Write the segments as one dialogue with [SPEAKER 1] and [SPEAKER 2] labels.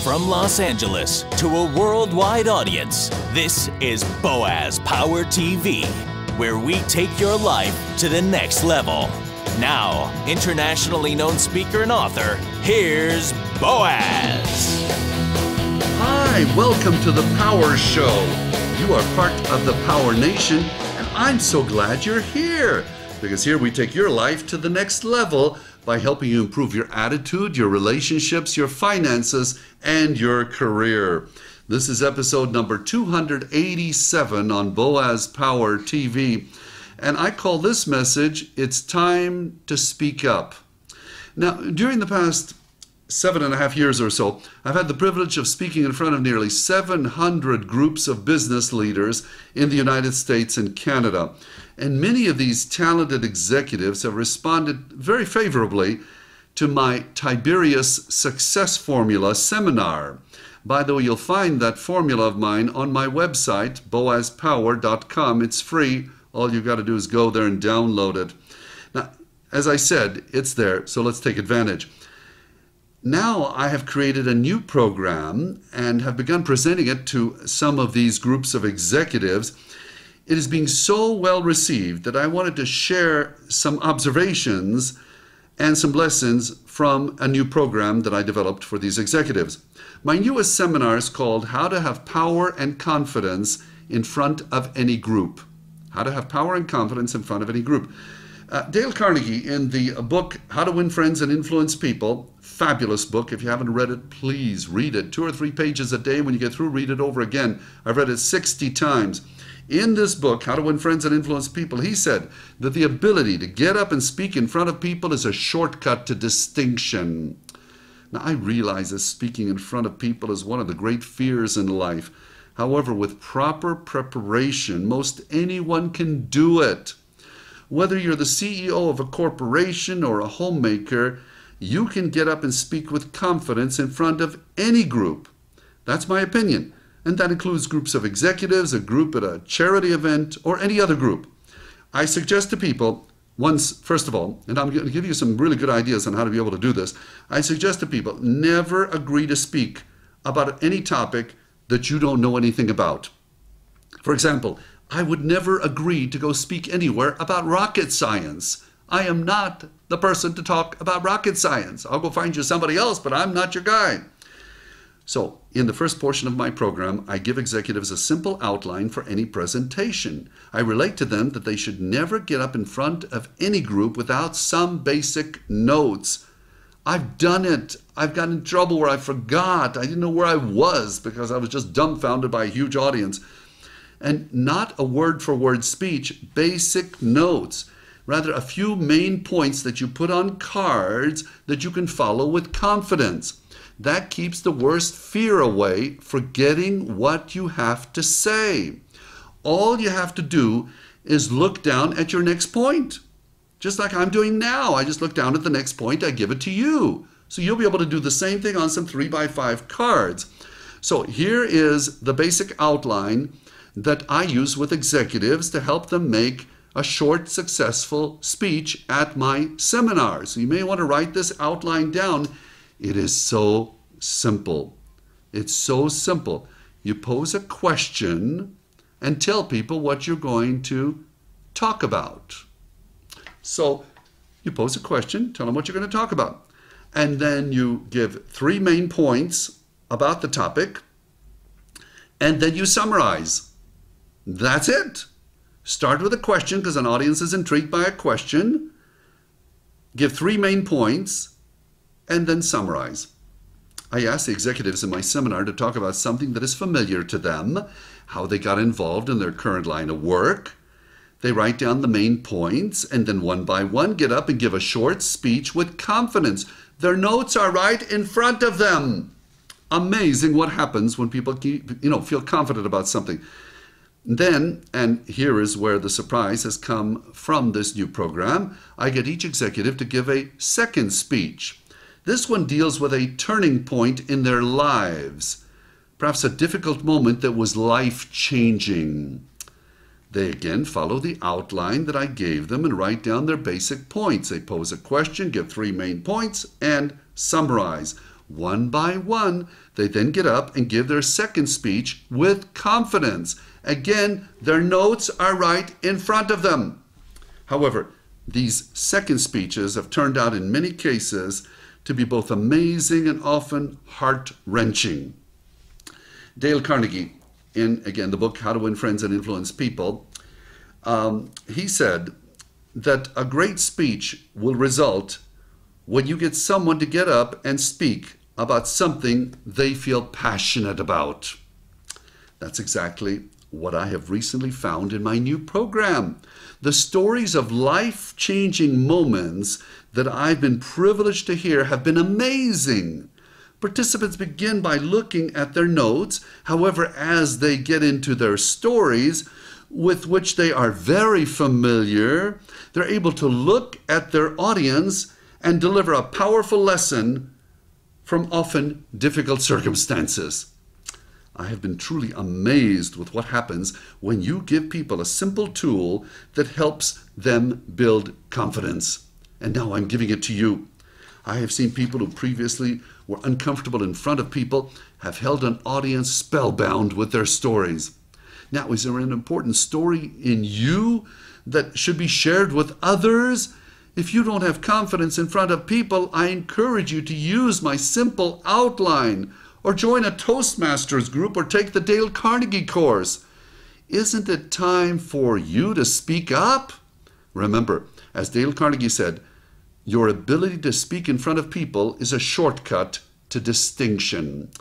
[SPEAKER 1] From Los Angeles to a worldwide audience, this is Boaz Power TV, where we take your life to the next level. Now, internationally known speaker and author, here's Boaz.
[SPEAKER 2] Hi, welcome to the Power Show. You are part of the Power Nation, and I'm so glad you're here, because here we take your life to the next level by helping you improve your attitude, your relationships, your finances, and your career. This is episode number 287 on Boaz Power TV, and I call this message, It's Time to Speak Up. Now, during the past 7.5 years or so, I've had the privilege of speaking in front of nearly 700 groups of business leaders in the United States and Canada. And many of these talented executives have responded very favorably to my Tiberius Success Formula seminar. By the way, you'll find that formula of mine on my website, boazpower.com. It's free. All you've got to do is go there and download it. Now, as I said, it's there, so let's take advantage. Now I have created a new program and have begun presenting it to some of these groups of executives. It is being so well received that I wanted to share some observations and some lessons from a new program that I developed for these executives. My newest seminar is called How to Have Power and Confidence in Front of Any Group. How to Have Power and Confidence in Front of Any Group. Dale Carnegie, in the book How to Win Friends and Influence People, fabulous book. If you haven't read it, please read it. 2 or 3 pages a day. When you get through, read it over again. I've read it 60 times. In this book, How to Win Friends and Influence People, he said that the ability to get up and speak in front of people is a shortcut to distinction. Now, I realize that speaking in front of people is one of the great fears in life. However, with proper preparation, most anyone can do it. Whether you're the CEO of a corporation or a homemaker, you can get up and speak with confidence in front of any group. That's my opinion. And that includes groups of executives, a group at a charity event, or any other group. I suggest to people, first of all, and I'm going to give you some really good ideas on how to be able to do this. I suggest to people, never agree to speak about any topic that you don't know anything about. For example, I would never agree to go speak anywhere about rocket science. I am not the person to talk about rocket science. I'll go find you somebody else, but I'm not your guy. So, in the first portion of my program, I give executives a simple outline for any presentation. I relate to them that they should never get up in front of any group without some basic notes. I've done it. I've gotten in trouble where I forgot. I didn't know where I was because I was just dumbfounded by a huge audience. And not a word-for-word speech, basic notes. Rather, a few main points that you put on cards that you can follow with confidence. That keeps the worst fear away, forgetting what you have to say. All you have to do is look down at your next point. Just like I'm doing now. I just look down at the next point, I give it to you. So you'll be able to do the same thing on some 3x5 cards. So here is the basic outline that I use with executives to help them make a short, successful speech at my seminars. So you may want to write this outline down. It is so simple. It's so simple. You pose a question and tell people what you're going to talk about. So you pose a question, tell them what you're going to talk about. And then you give 3 main points about the topic, and then you summarize. That's it. Start with a question because an audience is intrigued by a question. Give 3 main points and then summarize. I ask the executives in my seminar to talk about something that is familiar to them, how they got involved in their current line of work. They write down the main points and then one by one get up and give a short speech with confidence. Their notes are right in front of them. Amazing what happens when people feel confident about something. Then, and here is where the surprise has come from this new program, I get each executive to give a second speech. This one deals with a turning point in their lives, perhaps a difficult moment that was life-changing. They again follow the outline that I gave them and write down their basic points. They pose a question, give 3 main points, and summarize. One by one, they then get up and give their second speech with confidence. Again, their notes are right in front of them. However, these second speeches have turned out in many cases to be both amazing and often heart-wrenching. Dale Carnegie, in, again, the book How to Win Friends and Influence People, he said that a great speech will result when you get someone to get up and speak about something they feel passionate about. That's exactly what I have recently found in my new program. The stories of life-changing moments that I've been privileged to hear have been amazing. Participants begin by looking at their notes. However, as they get into their stories, with which they are very familiar, they're able to look at their audience and deliver a powerful lesson from often difficult circumstances. I have been truly amazed with what happens when you give people a simple tool that helps them build confidence. And now I'm giving it to you. I have seen people who previously were uncomfortable in front of people have held an audience spellbound with their stories. Now, is there an important story in you that should be shared with others? If you don't have confidence in front of people, I encourage you to use my simple outline, or join a Toastmasters group, or take the Dale Carnegie course. Isn't it time for you to speak up? Remember, as Dale Carnegie said, your ability to speak in front of people is a shortcut to distinction.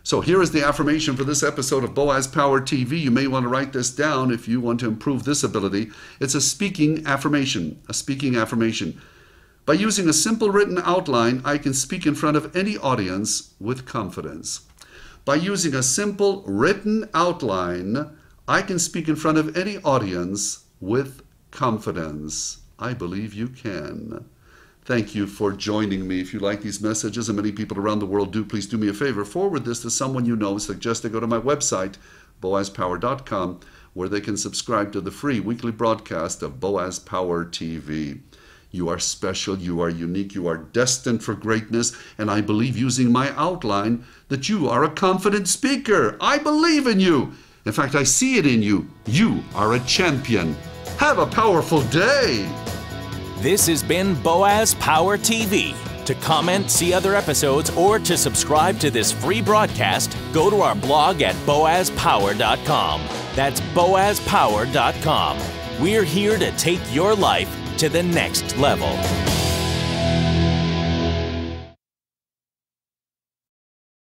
[SPEAKER 2] So here is the affirmation for this episode of Boaz Power TV. You may want to write this down if you want to improve this ability. It's a speaking affirmation, By using a simple written outline, I can speak in front of any audience with confidence. By using a simple written outline, I can speak in front of any audience with confidence. I believe you can. Thank you for joining me. If you like these messages, and many people around the world do, please do me a favor. Forward this to someone you know. Suggest they go to my website, boazpower.com, where they can subscribe to the free weekly broadcast of Boaz Power TV. You are special, you are unique, you are destined for greatness, and I believe, using my outline, that you are a confident speaker. I believe in you. In fact, I see it in you. You are a champion. Have a powerful day.
[SPEAKER 1] This has been Boaz Power TV. To comment, see other episodes, or to subscribe to this free broadcast, go to our blog at boazpower.com. That's boazpower.com. We're here to take your life to the next level.